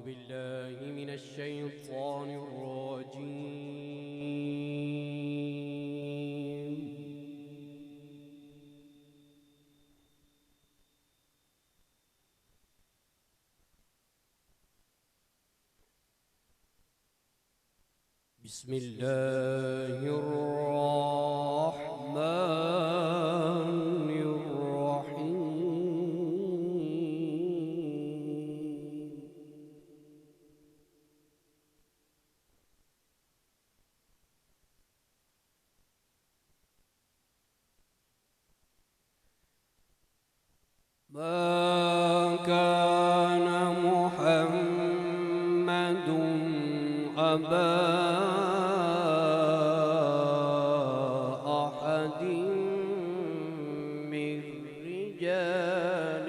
أعوذ بالله من الشيطان الرجيم. بسم الله الرحمن الرحيم. ما كان محمد أبا أحد من رجالكم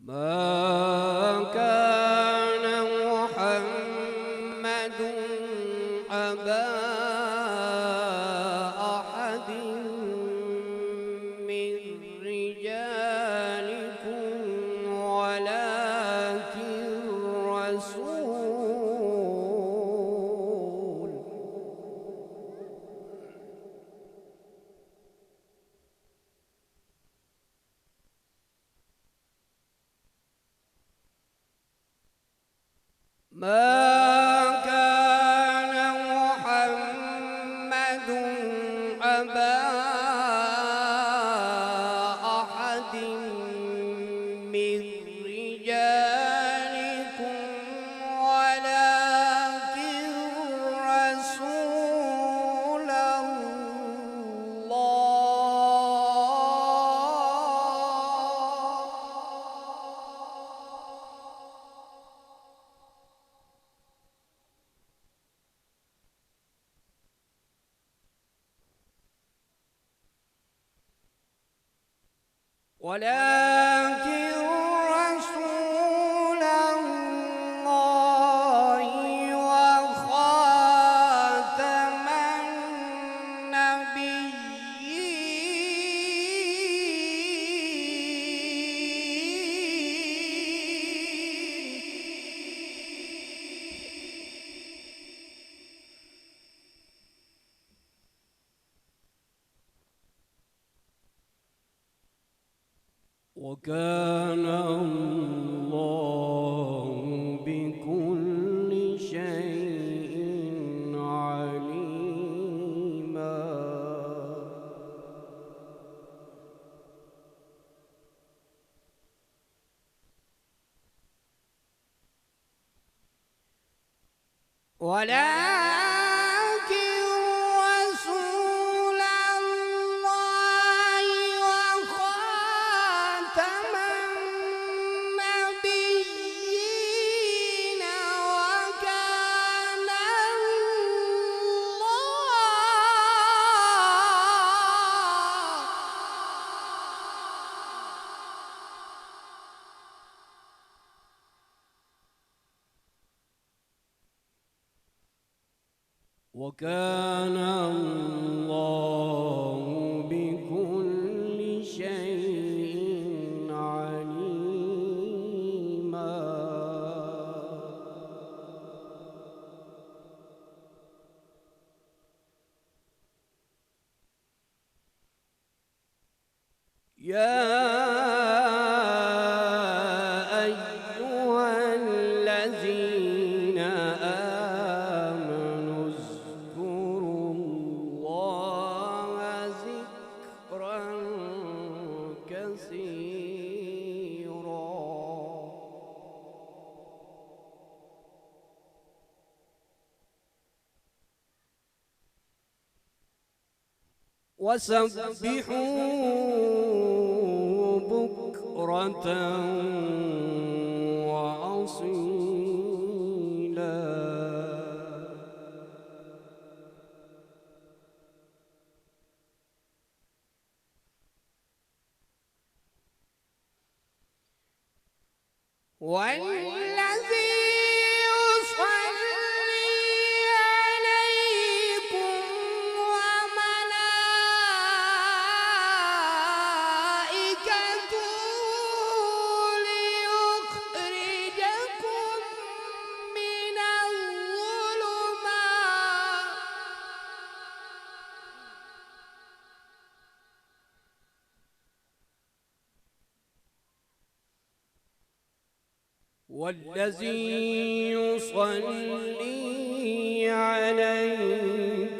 ما كان محمد أبا أحد من رجالكم ولكن رسول ما كان محمد أبا أحد من رجالكم ولكن رسول الله وخاتم النبيين. وكان الله بكل شيء عليما. ولكن رسول الله وخاتم النبيين وكان الله بكل شيء عليما. يا أيها الذين آمنوا اذكروا الله ذكرا كثيرا وسبحوا بكرة وأصيلا. والذي يصلي عليكم والذي يصلي عليكم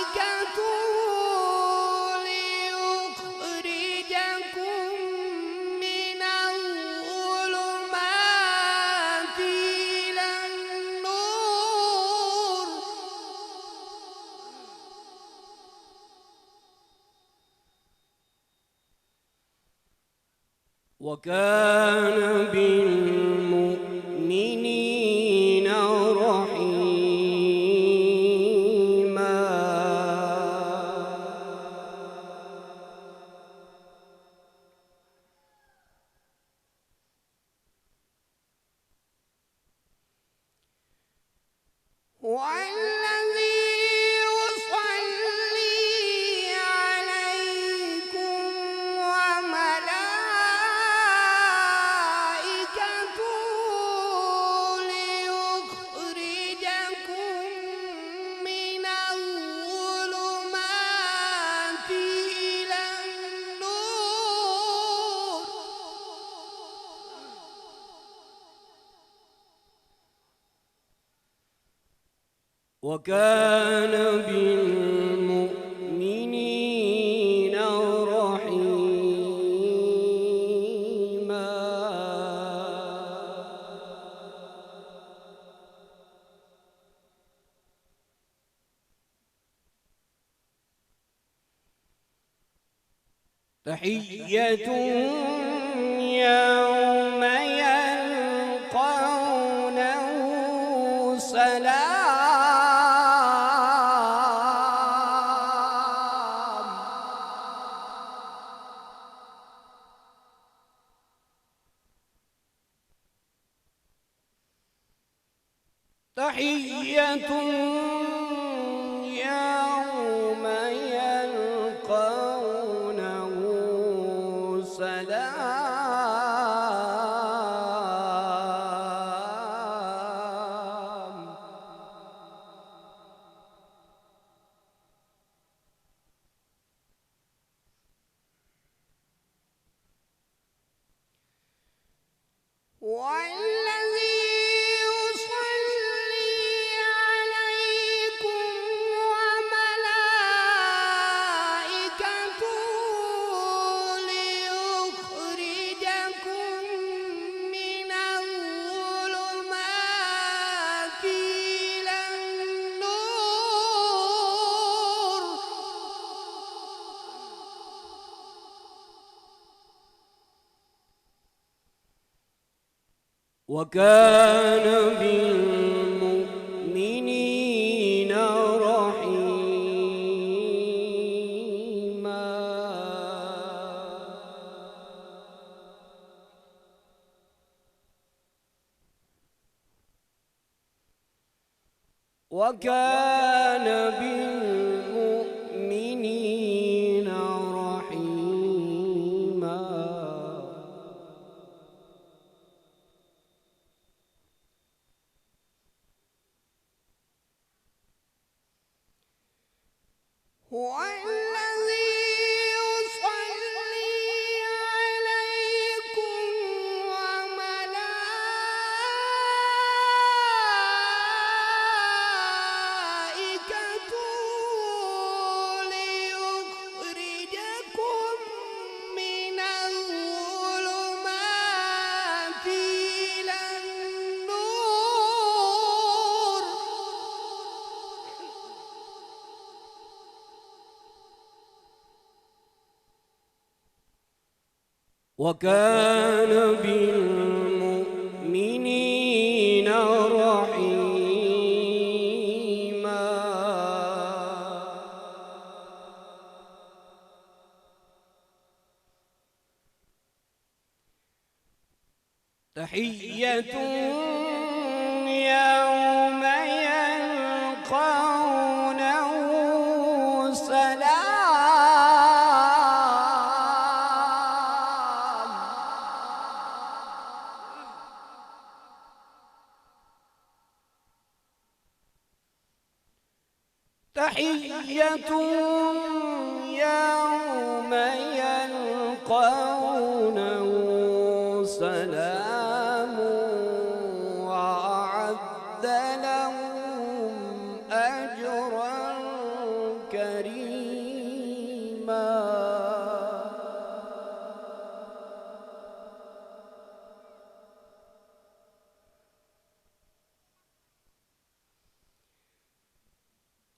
وملائكته ليخرجكم من الظلمات إلى النور وكان بالمؤمنين رحيما والذي يصلي عليكم وملائكته ليخرجكم من الظلمات إلى النور وكان بالمؤمنين رحيما تحيتهم يوم يلقونه سلام تحية يوم يلقونه سلام والذي يصلي عليكم وملائكته ليخرجكم من الظلمات إلى النور وكان بالمؤمنين رحيما وكان بالمؤمنين رحيما والذي يصلي عليكم وملائكته ليخرجكم من الظلمات إلى النور وكان بالمؤمنين رحيما تحية يوم يلقونه تحيتهم يوم يلقونه سلام وأعد لهم أجرا كريما.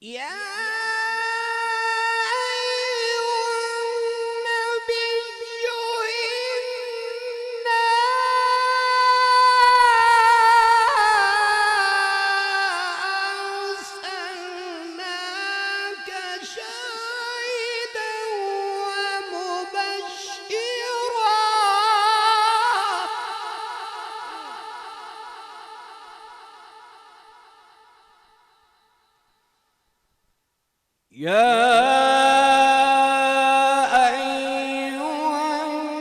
يا أيها النبي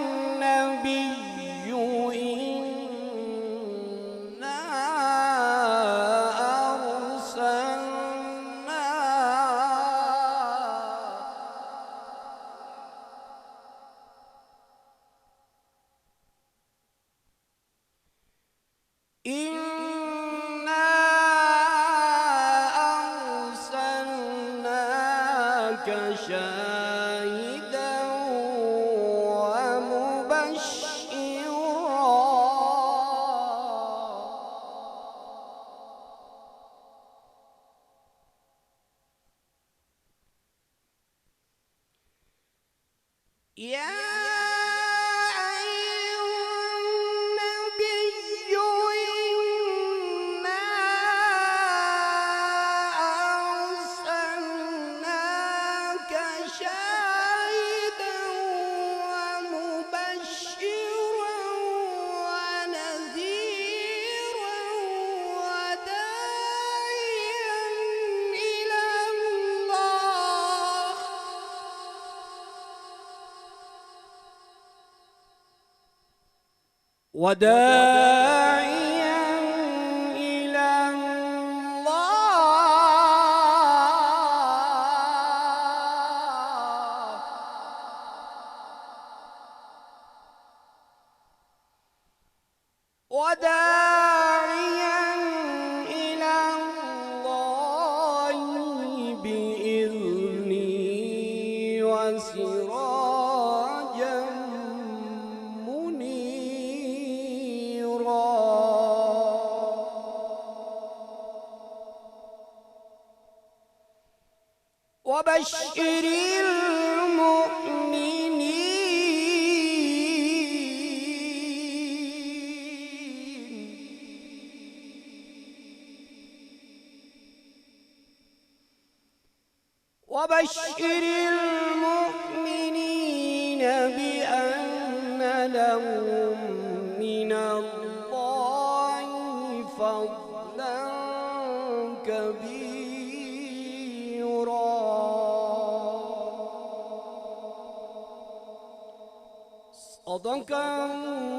إنا أرسلناك شاهدا ومبشرا. يا وداعيا إلى الله وداعيا إلى الله بإذنه وسراجا منيرا. وبشر المؤمنين بأن لهم من الله فضلا كبيرا. صدق الله